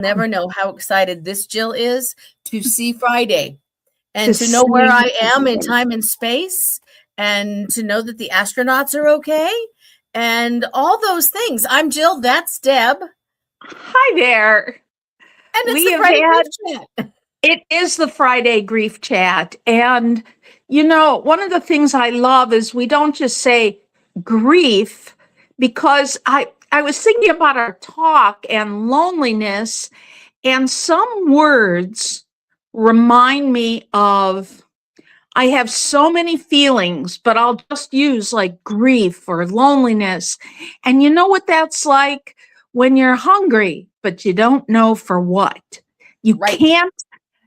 never know how excited this Jill is to see Friday and To to know where see I am in Friday. time and space, and to know that the astronauts are okay and all those things. I'm Jill. That's Deb. Hi there. And it's We the have Friday had, Grief Chat. it is the Friday Grief Chat. And, you know, one of the things I love is we don't just say grief, because I was thinking about our talk and loneliness, and some words remind me of, I have so many feelings, but I'll just use like grief or loneliness. And you know what that's like? When you're hungry, but you don't know for what. You Right. can't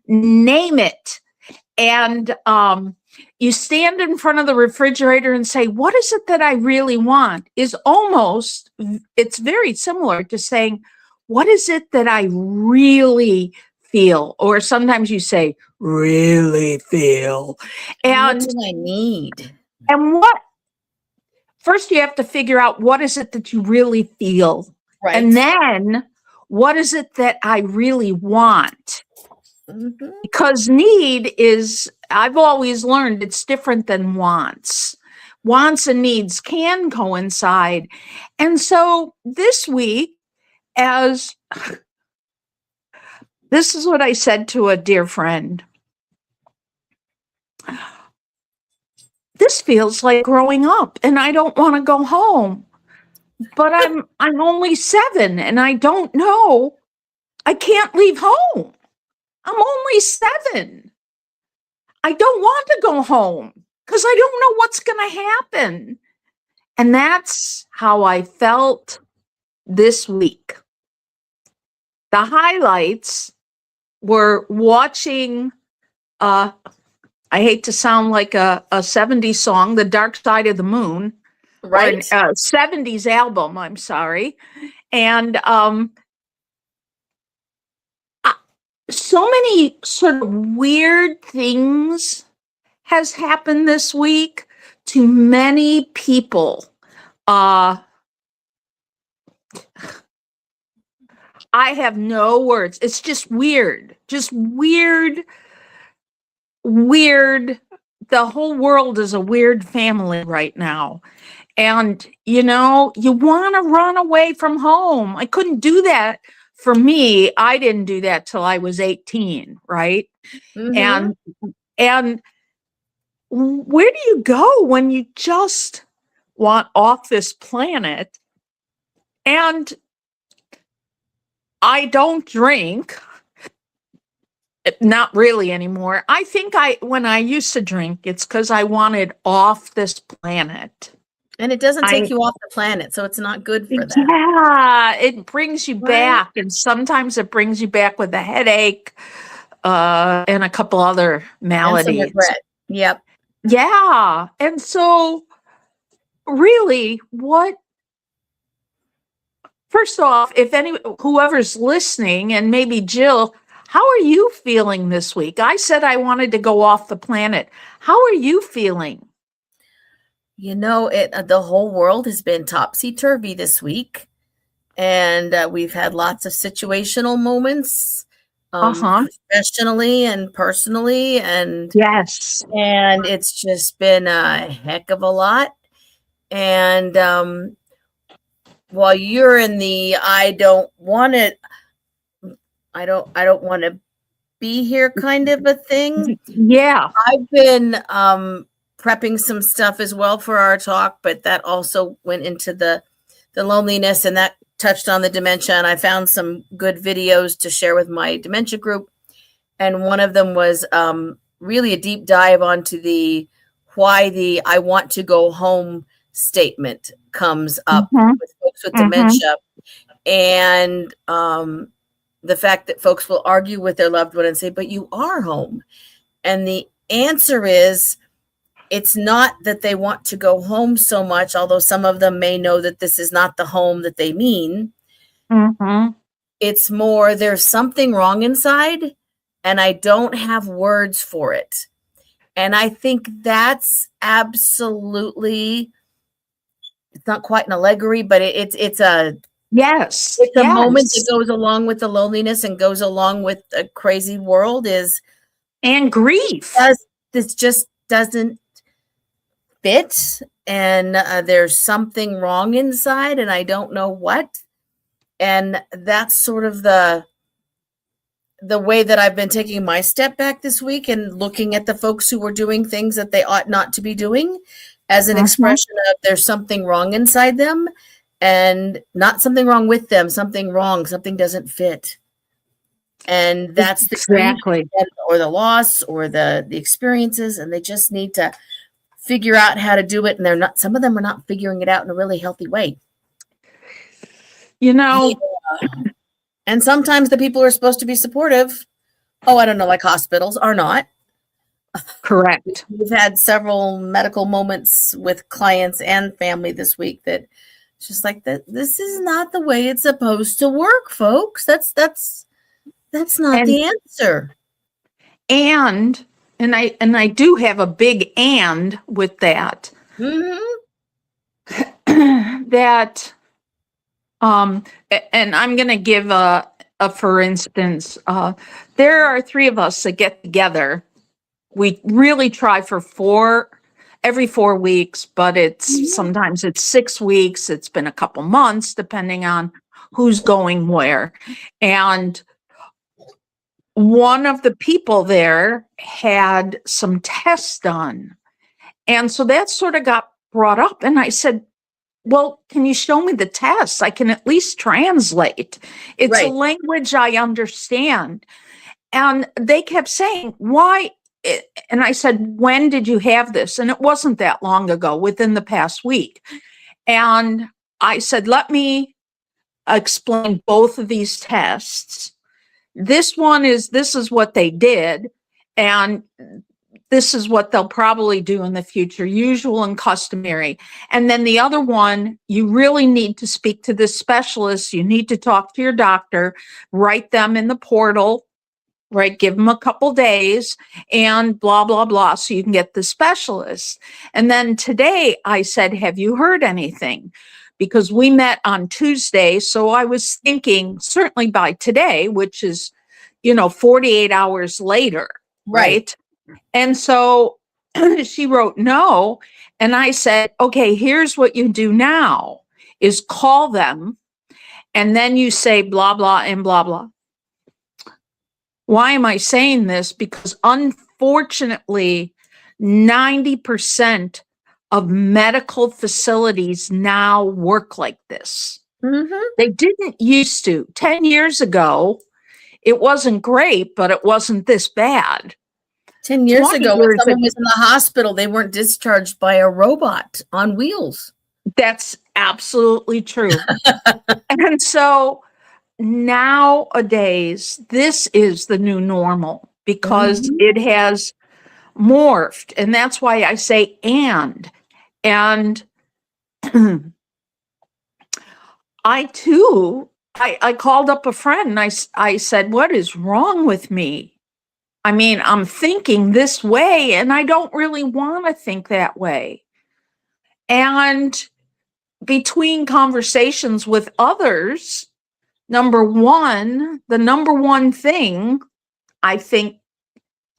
name it. And you stand in front of the refrigerator and say, what is it that I really want? It's very similar to saying, what is it that I really feel? Or sometimes you say, really feel. What And do I need? first you have to figure out, what is it that you really feel? Right. And then, what is it that I really want? Mhm. Because need is, I've always learned, it's different than wants. Wants and needs can coincide. And so this week, this is what I said to a dear friend. This feels like growing up, and I don't want to go home. But I'm only 7 and I don't know. I can't leave home. I'm only 7. I don't want to go home because I don't know what's going to happen. And that's how I felt this week. The highlights were watching, I hate to sound like a 70s song, The Dark Side of the Moon. Right. Or a 70s album, I'm sorry. And so many sort of weird things has happened this week to many people. I have no words. It's just weird. Just weird. The whole world is a weird family right now. And, you know, you want to run away from home. I couldn't do that for me. I didn't do that till I was 18, right? Mm-hmm. And where do you go when you just want off this planet? And I don't drink. Not really anymore. I think when I used to drink, it's because I wanted off this planet. And it doesn't take you off the planet, so it's not good for that. Yeah, it brings you Right. back. And sometimes it brings you back with a headache and a couple other maladies. And some regret. Yep. Yeah. And so really, first off, whoever's listening, and maybe Jill, how are you feeling this week? I said I wanted to go off the planet. How are you feeling? You know, the whole world has been topsy-turvy this week, and we've had lots of situational moments, professionally and personally, and yes, and it's just been a heck of a lot. And while you're in the I don't want to be here kind of a thing. Yeah. I've been prepping some stuff as well for our talk, but that also went into the loneliness, and that touched on the dementia. And I found some good videos to share with my dementia group. And one of them was really a deep dive onto why the I want to go home statement comes up with folks with dementia. And the fact that folks will argue with their loved one and say, but you are home. And the answer is, it's not that they want to go home so much, although some of them may know that this is not the home that they mean. It's more, there's something wrong inside, and I don't have words for it. And I think that's absolutely, it's not quite an allegory, but it's a Yes. It's a moment that Yes. goes along with the loneliness and goes along with a crazy world is And grief. this just doesn't fit, and there's something wrong inside and I don't know what. And that's sort of the way that I've been taking my step back this week and looking at the folks who were doing things that they ought not to be doing as an Mhm. expression of there's something wrong inside them, and not something wrong with them, something wrong, something doesn't fit. And that's the grief Exactly. or the loss or the experiences, and they just need to figure out how to do it, and some of them are not figuring it out in a really healthy way. You know, And sometimes the people who are supposed to be supportive, I don't know, like hospitals, are not. correct. We've had several medical moments with clients and family this week that it's just like that. This is not the way it's supposed to work, folks. That's not And the answer. and I do have a big and with that. Hmm. That and I'm going to give a for instance, there are three of us that get together. We really try for every 4 weeks, but it's sometimes it's 6 weeks. It's been a couple months, depending on who's going where. And one of the people there had some tests done. And so that sort of got brought up. And I said, well, can you show me the tests? I can at least translate. It's a Right. language I understand. And they kept saying, why? And I said, when did you have this? And it wasn't that long ago, within the past week. And I said, let me explain both of these tests. This is what they did. And this is what they'll probably do in the future, usual and customary. And then the other one, you really need to speak to this specialist. You need to talk to your doctor, write them in the portal, right? Give them a couple days and blah, blah, blah, so you can get the specialist. And then today I said, have you heard anything? Because we met on Tuesday. So I was thinking, certainly by today, which is, 48 hours later, right? And so she wrote no. And I said, okay, here's what you do now is call them. And then you say blah, blah, and blah, blah. Why am I saying this? Because unfortunately, 90% of medical facilities now work like this. Mm-hmm. They didn't used to. 10 years ago, it wasn't great, but it wasn't this bad. 10 years 20 ago, when years someone was in the hospital, they weren't discharged by a robot on wheels. That's absolutely true. And so nowadays, this is the new normal because it has morphed. And that's why I say and I too, I called up a friend and I said, what is wrong with me? I mean, I'm thinking this way and I don't really want to think that way. And between conversations with others, the number one thing I think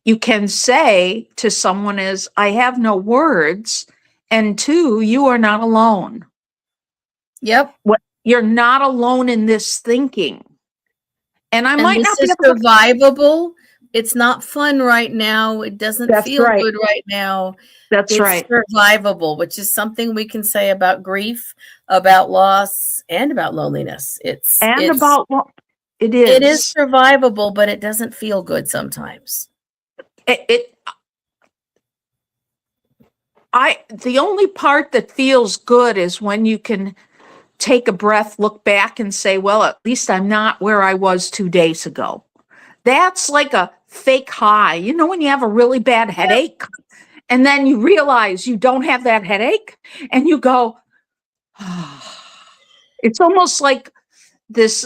you can say to someone is, I have no words. And two, you are not alone. Yep. You're not alone in this thinking. And I might not be able to survivable. It's not fun right now. It doesn't feel good right now. That's right. It's survivable, which is something we can say about grief, about loss, and about loneliness. It is. It is survivable, but it doesn't feel good sometimes. The only part that feels good is when you can take a breath, look back and say, well, at least I'm not where I was 2 days ago. That's like a fake high. When you have a really bad headache and then you realize you don't have that headache and you go, it's almost like this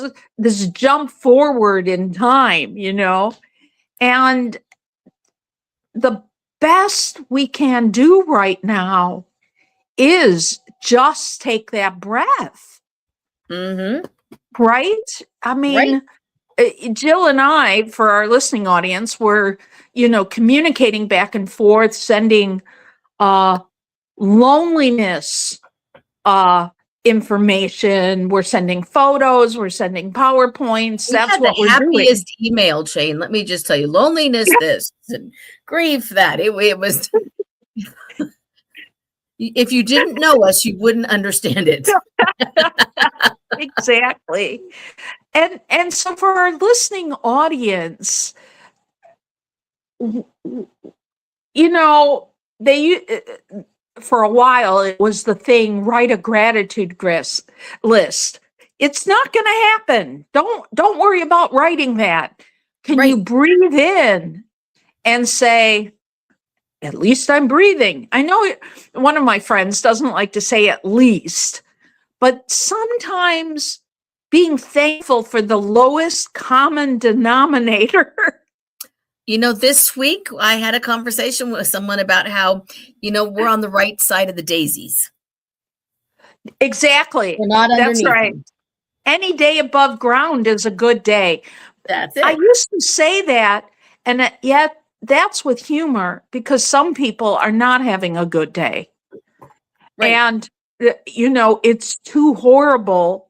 jump forward in time, and the best we can do right now is just take that breath. Mm-hmm. right? I mean, Jill and I, for our listening audience, were, communicating back and forth, sending loneliness information. We're sending photos. We're sending PowerPoints. We That's had what the we're doing. happiest email chain. Let me just tell you, loneliness, this and grief, that. It was. If you didn't know us, you wouldn't understand it. Exactly. And so for our listening audience, they for a while it was the thing, write a gratitude list. It's not going to happen. Don't worry about writing that. Can you breathe in and say, at least I'm breathing? I know one of my friends doesn't like to say at least, but sometimes being thankful for the lowest common denominator. This week I had a conversation with someone about how, we're on the right side of the daisies. Exactly. We're not underneath. That's right. Them. Any day above ground is a good day. That's it. I used to say that, and yet that's with humor, because some people are not having a good day. Right. And, it's too horrible.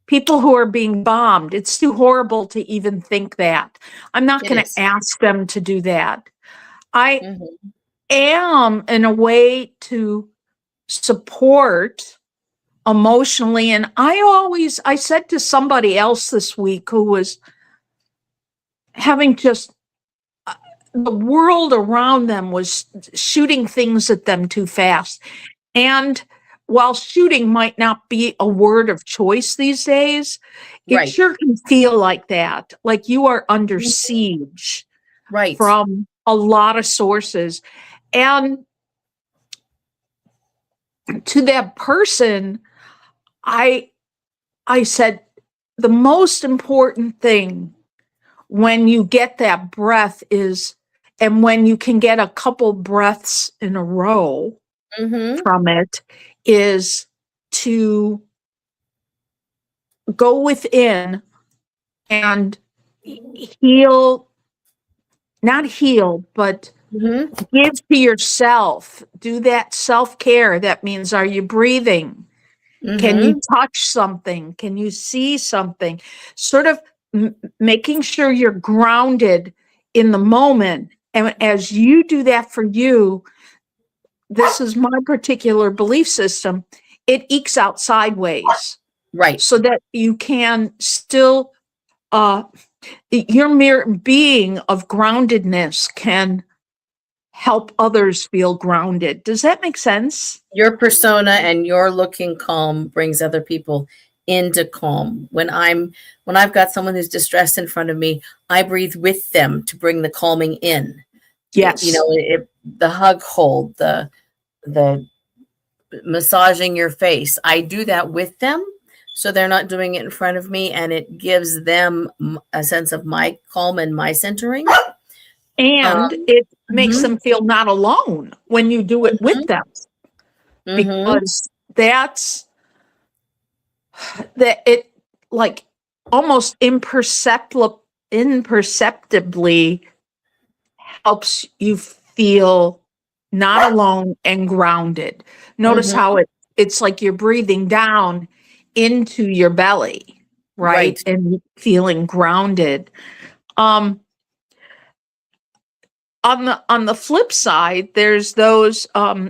People who are being bombed, it's too horrible to even think that. I'm not going to ask them to do that. I am in a way to support emotionally. And I said to somebody else this week who was having just the world around them was shooting things at them too fast. And while shooting might not be a word of choice these days, it sure can feel like that, like you are under siege from a lot of sources. And to that person, I said, the most important thing when you get that breath is, and when you can get a couple breaths in a row from it, is to go within and not heal, but give to yourself. Do that self-care. That means, are you breathing? Can you touch something? Can you see something? Sort of making sure you're grounded in the moment. And as you do that for you, this is my particular belief system, it ekes out sideways. Right. So that you can still, your mere being of groundedness can help others feel grounded. Does that make sense? Your persona and your looking calm brings other people into calm. When I've got someone who's distressed in front of me, I breathe with them to bring the calming in. Yes. The hug hold, the massaging your face. I do that with them, so they're not doing it in front of me, and it gives them a sense of my calm and my centering. And it makes them feel not alone when you do it with them, because it like almost imperceptibly helps you feel not alone and grounded. Notice how it's like you're breathing down into your belly, right? And feeling grounded. On the flip side, there's those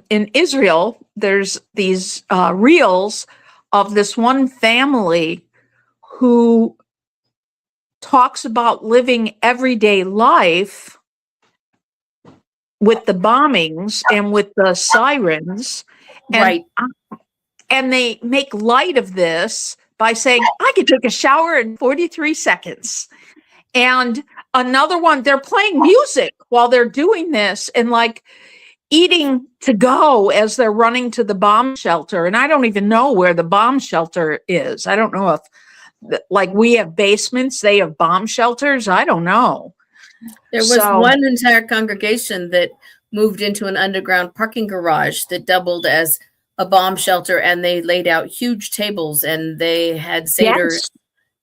in Israel, there's these reels of this one family who talks about living everyday life with the bombings and with the sirens. And, and they make light of this by saying, I could take a shower in 43 seconds. And another one, they're playing music while they're doing this and like eating to go as they're running to the bomb shelter. And I don't even know where the bomb shelter is. I don't know if, like, we have basements, they have bomb shelters. I don't know. There was one entire congregation that moved into an underground parking garage that doubled as a bomb shelter, and they laid out huge tables and they had Seder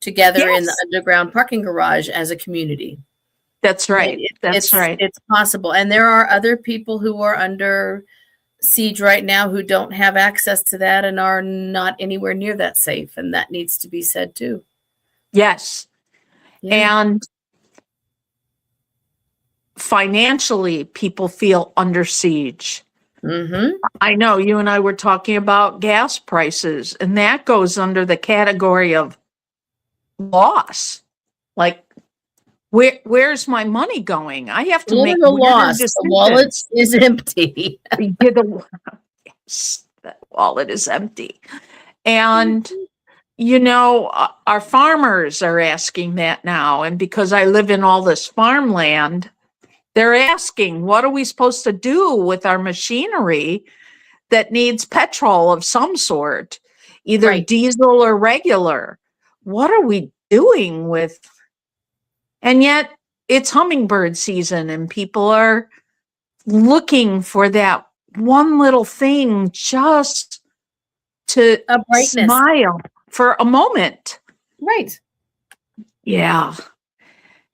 together in the Yes. underground parking garage as a community. That's right. It's possible. And there are other people who are under siege right now who don't have access to that and are not anywhere near that safe. And that needs to be said too. Yes. Yeah. And financially, people feel under siege. Mm-hmm. I know you and I were talking about gas prices, and that goes under the category of loss. Like, where's my money going? I have to make Little weirder loss. The wallet decisions. is empty. Yeah, yes, the wallet is empty. And, our farmers are asking that now. And because I live in all this farmland, they're asking, what are we supposed to do with our machinery that needs petrol of some sort, either Right. diesel or regular? What are we doing with? And yet it's hummingbird season and people are looking for that one little thing just to A brightness. smile for a moment. Right. Yeah.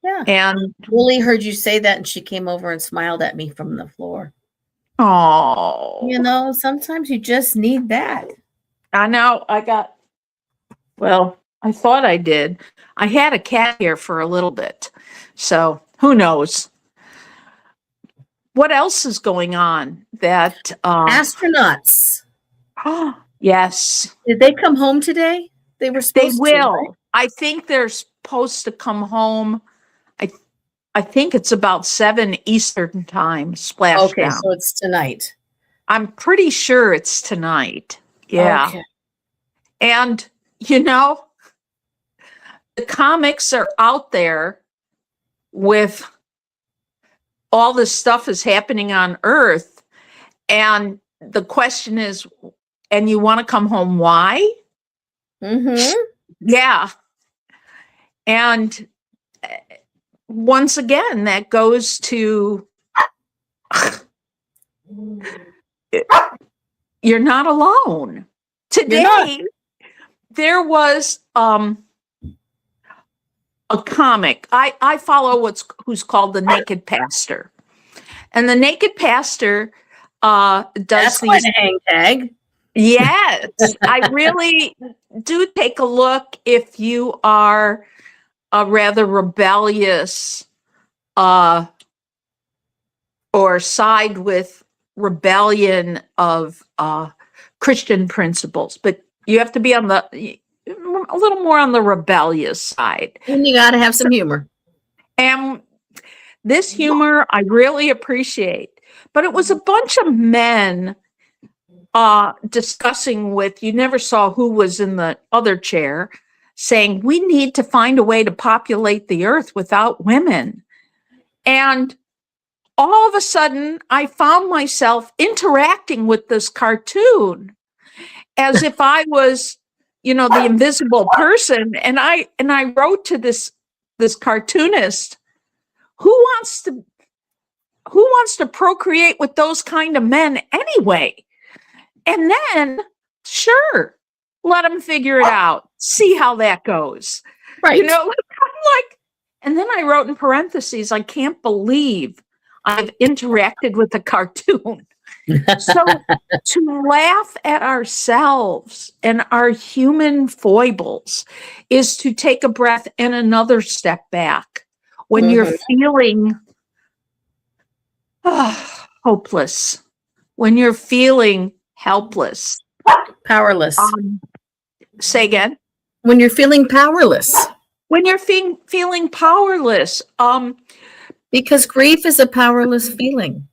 Yeah. And Willie heard you say that and she came over and smiled at me from the floor. oh, Sometimes you just need that. I know I thought I did. I had a cat here for a little bit. So who knows? What else is going on that, Astronauts. yes, Did they come home today? They were they supposed to. will. Right? I think they're supposed to come home. I think it's about 7 Eastern time, splashdown. Okay, so it's tonight. I'm pretty sure it's tonight. Yeah. Okay. And, the comics are out there with all this stuff is happening on Earth. And the question is, and you want to come home, why? Mm-hmm. Yeah. And once again, that goes to you're not alone. Today, there was a comic. I follow who's called the Naked Pastor. And the Naked Pastor does That's these. quite a hang tag. Yes, I really do take a look if you are a rather rebellious or side with rebellion of Christian principles, but you have to be on a little more on the rebellious side. And you got to have some humor. And this humor I really appreciate, but it was a bunch of men discussing with, you never saw who was in the other chair, saying we need to find a way to populate the earth without women. And all of a sudden, I found myself interacting with this cartoon as if I was, the invisible person. And I wrote to this cartoonist, who wants to procreate with those kind of men anyway? And then, sure, let them figure it out. See how that goes. Right. I'm like, and then I wrote in parentheses, I can't believe I've interacted with a cartoon. So to laugh at ourselves and our human foibles is to take a breath and another step back. When you're feeling hopeless, when you're feeling helpless, powerless. Say again. When you're feeling powerless. When you're feeling powerless. Because grief is a powerless feeling.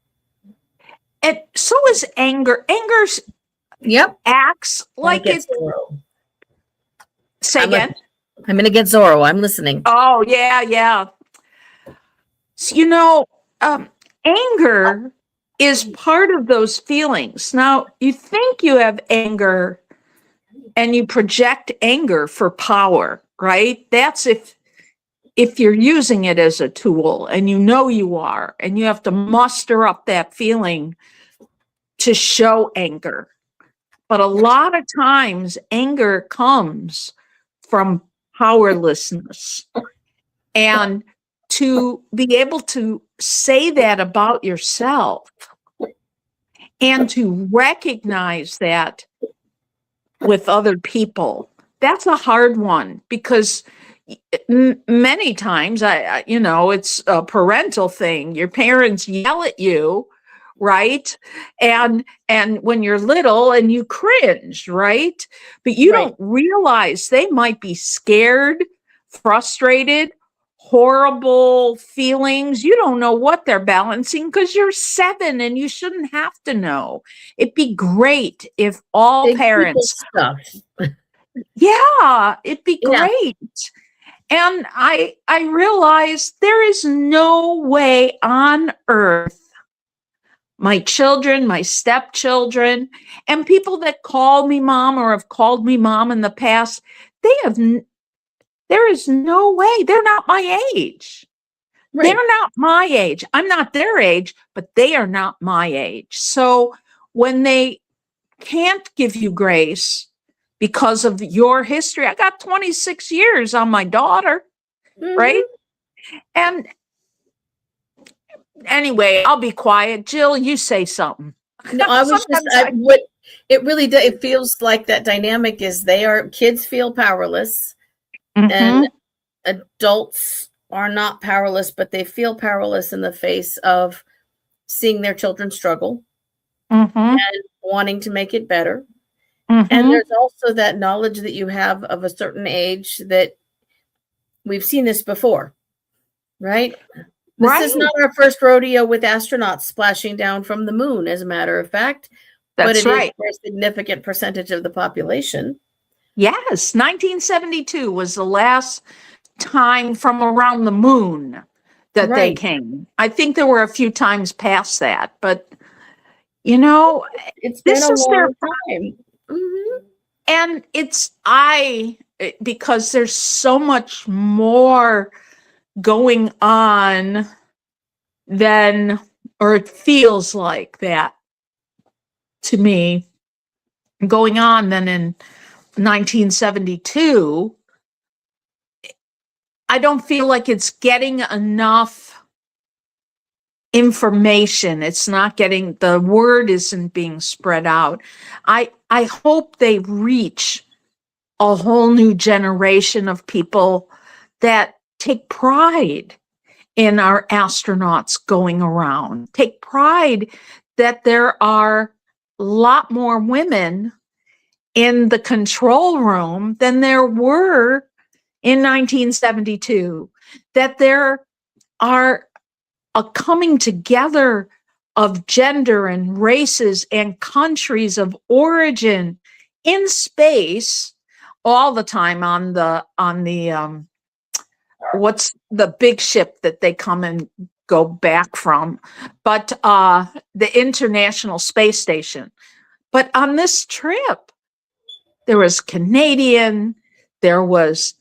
And so is anger. Anger's acts like it. Say again. I'm going to get Zorro. I'm listening. Oh, yeah. So, anger is part of those feelings. Now, you think you have anger and you project anger for power, right? That's if you're using it as a tool and you are, and you have to muster up that feeling to show anger. But a lot of times anger comes from powerlessness. And to be able to say that about yourself and to recognize that with other people, that's a hard one, because many times it's a parental thing. Your parents yell at you, right? And when you're little and you cringe, right? But you Right. don't realize they might be scared, frustrated, horrible feelings. You don't know what they're balancing because you're 7 and you shouldn't have to know. It'd be great if all Big people parents, stuff. yeah, it'd be Yeah. great. And I realized there is no way on earth my children, my stepchildren, and people that call me mom or have called me mom in the past, there is no way. They're not my age. Right. They're not my age. I'm not their age, but they are not my age. So when they can't give you grace because of your history, I got 26 years on my daughter, right? And anyway, I'll be quiet. Jill, you say something. No, I was just, what it really does, it feels like that dynamic is kids feel powerless, and adults are not powerless, but they feel powerless in the face of seeing their children struggle and wanting to make it better. And there's also that knowledge that you have of a certain age that we've seen this before, right? This is not our first rodeo with astronauts splashing down from the moon, as a matter of fact. But it is for a significant percentage of the population. Yes, 1972 was the last time from around the moon that they came. I think there were a few times past that, but it's been a long time. And because there's so much more going on or it feels like that to me, going on than in 1972. I don't feel like it's getting enough information. It's not the word isn't being spread out. I hope they reach a whole new generation of people that take pride in our astronauts going around, take pride that there are a lot more women in the control room than there were in 1972, that there are a coming together of gender and races and countries of origin in space all the time on the what's the big ship that they come and go back from, but the International Space Station. But on this trip, there was Canadian, there was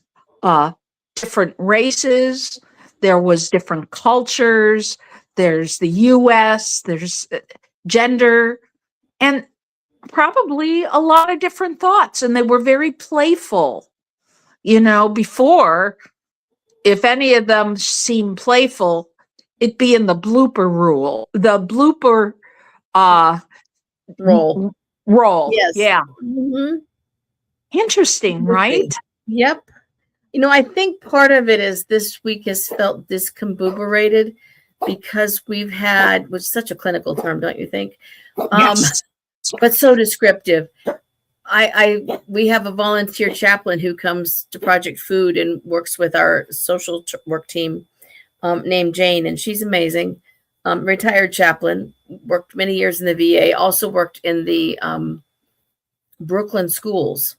different races, there was different cultures, there's the US, there's gender, and probably a lot of different thoughts. And they were very playful. Before, if any of them seemed playful, it'd be in the blooper roll. Yes. Yeah. Interesting, right? Yep. I think part of it is this week has felt discombobulated because we've had, which is such a clinical term, don't you think? Yes. But so descriptive. We have a volunteer chaplain who comes to Project Food and works with our social work team, named Jane, and she's amazing. Retired chaplain, worked many years in the VA, also worked in the Brooklyn schools.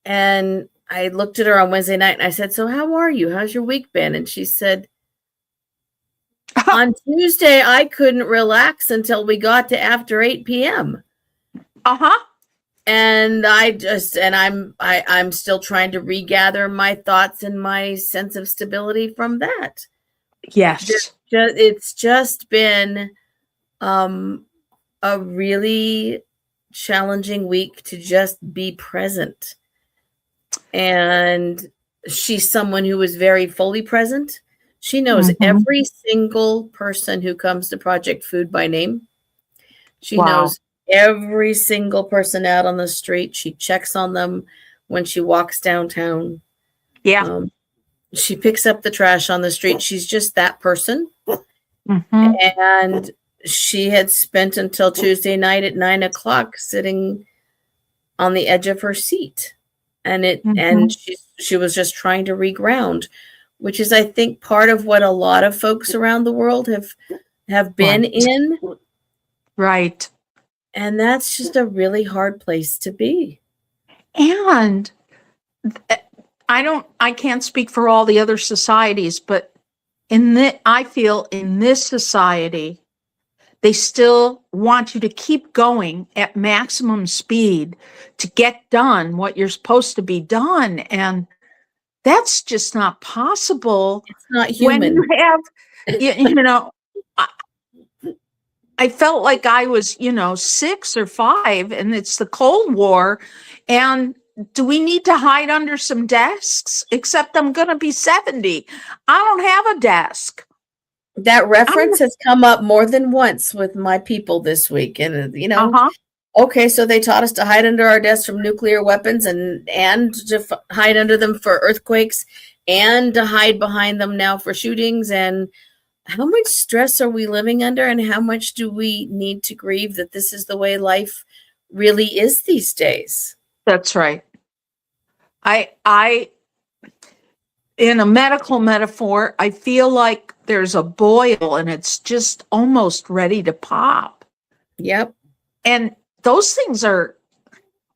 And I looked at her on Wednesday night and I said, "So how are you? How's your week been?" And she said, "On Tuesday, I couldn't relax until we got to after 8 p.m. And I'm still trying to regather my thoughts and my sense of stability from that. Yes. It's just been a really challenging week to just be present and she's someone who is very fully present. She knows Mhm. every single person who comes to Project Food by name. She Wow. knows every single person out on the street. She checks on them when she walks downtown. Yeah. She picks up the trash on the street. She's just that person. Mhm. And she had spent until Tuesday night at 9 o'clock sitting on the edge of her seat. And Mhm. she was just trying to reground, which is, I think, part of what a lot of folks around the world have been Right. in. Right. And that's just a really hard place to be. And I can't speak for all the other societies, but I feel in this society, they still want you to keep going at maximum speed to get done what you're supposed to be done. And that's just not possible It's not when human. you have, you know, I felt like I was, 6 or 5 and it's the Cold War. And do we need to hide under some desks? Except I'm going to be 70. I don't have a desk. That reference has come up more than once with my people this week. And, Uh-huh. okay, so they taught us to hide under our desks from nuclear weapons and to hide under them for earthquakes and to hide behind them now for shootings. And how much stress are we living under, and how much do we need to grieve that this is the way life really is these days? That's right. I in a medical metaphor, I feel like there's a boil and it's just almost ready to pop. Yep. And those things are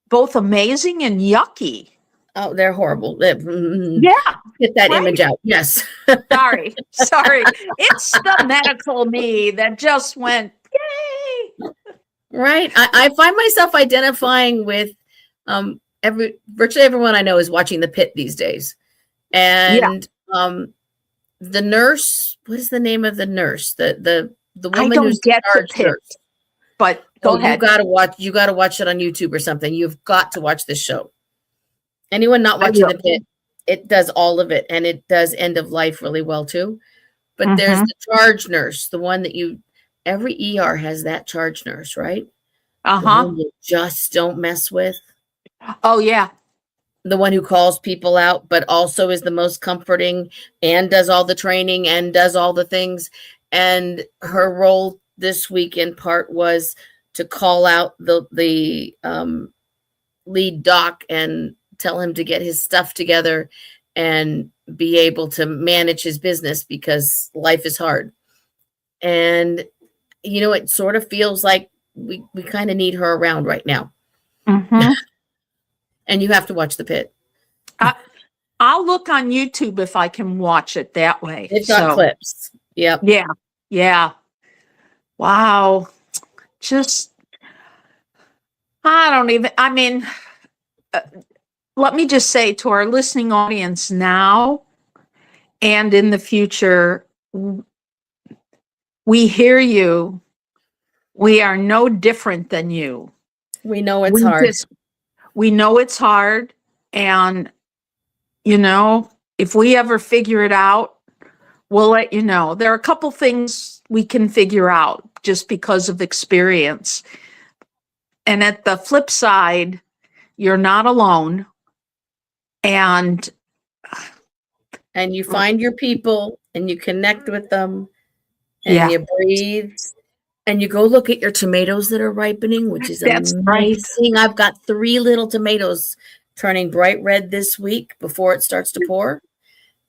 both amazing and yucky. Oh, they're horrible. Yeah. Get that right. image out. Yes. Sorry. It's the medical me that just went, yay. Right. I find myself identifying with virtually everyone I know is watching The Pit these days. And the nurse, what is the name of the nurse? The woman who's get the Pit, nurse. But go ahead. You gotta watch it on YouTube or something. You've got to watch this show. Anyone not watching The Pit, it does all of it, and it does end of life really well too. But there's the charge nurse, the one that every ER has that charge nurse, right? The one you just don't mess with. Oh yeah. The one who calls people out, but also is the most comforting and does all the training and does all the things. And her role this week in part was to call out the lead doc and tell him to get his stuff together and be able to manage his business because life is hard. And, it sort of feels like we kind of need her around right now. Mm-hmm. And you have to watch The Pit. I'll look on YouTube if I can watch it that way. They've got clips. Yep. Yeah. Wow. Let me just say to our listening audience now and in the future, we hear you. We are no different than you. We know it's hard. We know it's hard. And, if we ever figure it out, we'll let you know. There are a couple things we can figure out just because of experience. And at the flip side, you're not alone. And you find your people and you connect with them and you breathe and you go look at your tomatoes that are ripening, which is amazing. Right. I've got 3 little tomatoes turning bright red this week before it starts to pour.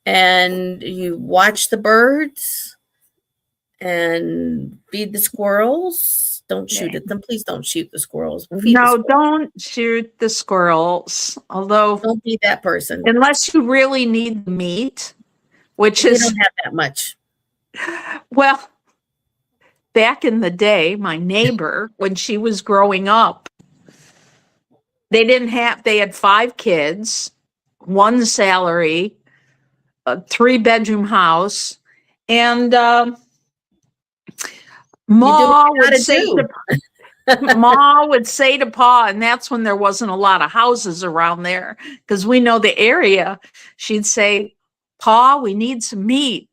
And you watch the birds and feed the squirrels. Don't shoot at them. Please don't shoot the squirrels. Don't shoot the squirrels. Although don't be that person. Unless you really need the meat, which we don't have that much. Well, back in the day, my neighbor, when she was growing up, they had 5 kids, 1 salary, a 3-bedroom house, and Ma would say Ma would say to Pa, and that's when there wasn't a lot of houses around there because we know the area. She'd say, Pa, we need some meat.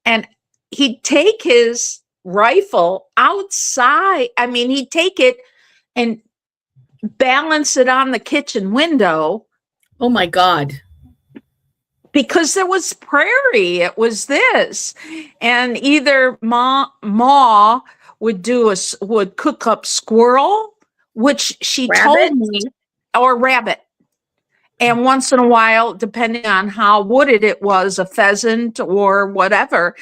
And he'd take his rifle outside. I mean, he'd take it and balance it on the kitchen window. Oh my God. Because there was prairie, it was this. And either Ma would would cook up squirrel, which she told me, or rabbit. And once in a while, depending on how wooded it was, a pheasant or whatever.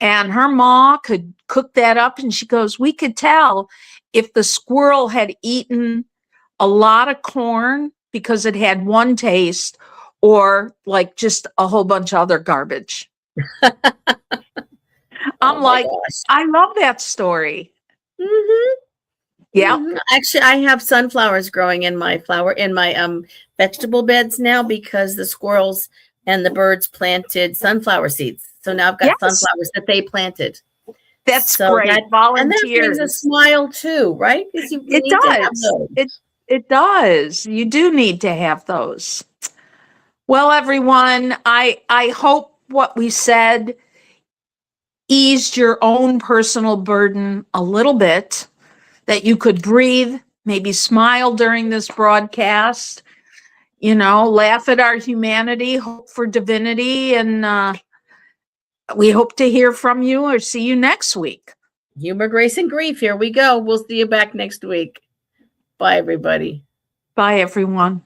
And her ma could cook that up. And she goes, we could tell if the squirrel had eaten a lot of corn because it had one taste, or like just a whole bunch of other garbage. I'm like, gosh. I love that story. Mm-hmm. Yeah. Mm-hmm. Actually, I have sunflowers growing in my vegetable beds now because the squirrels and the birds planted sunflower seeds. So now I've got sunflowers that they planted. That's great. Volunteers. And that brings a smile too, right? It does. It does. You do need to have those. Well, everyone, I hope what we said eased your own personal burden a little bit, that you could breathe, maybe smile during this broadcast, laugh at our humanity, hope for divinity, and we hope to hear from you or see you next week. Humor, grace, and grief. Here we go. We'll see you back next week. Bye, everybody. Bye, everyone.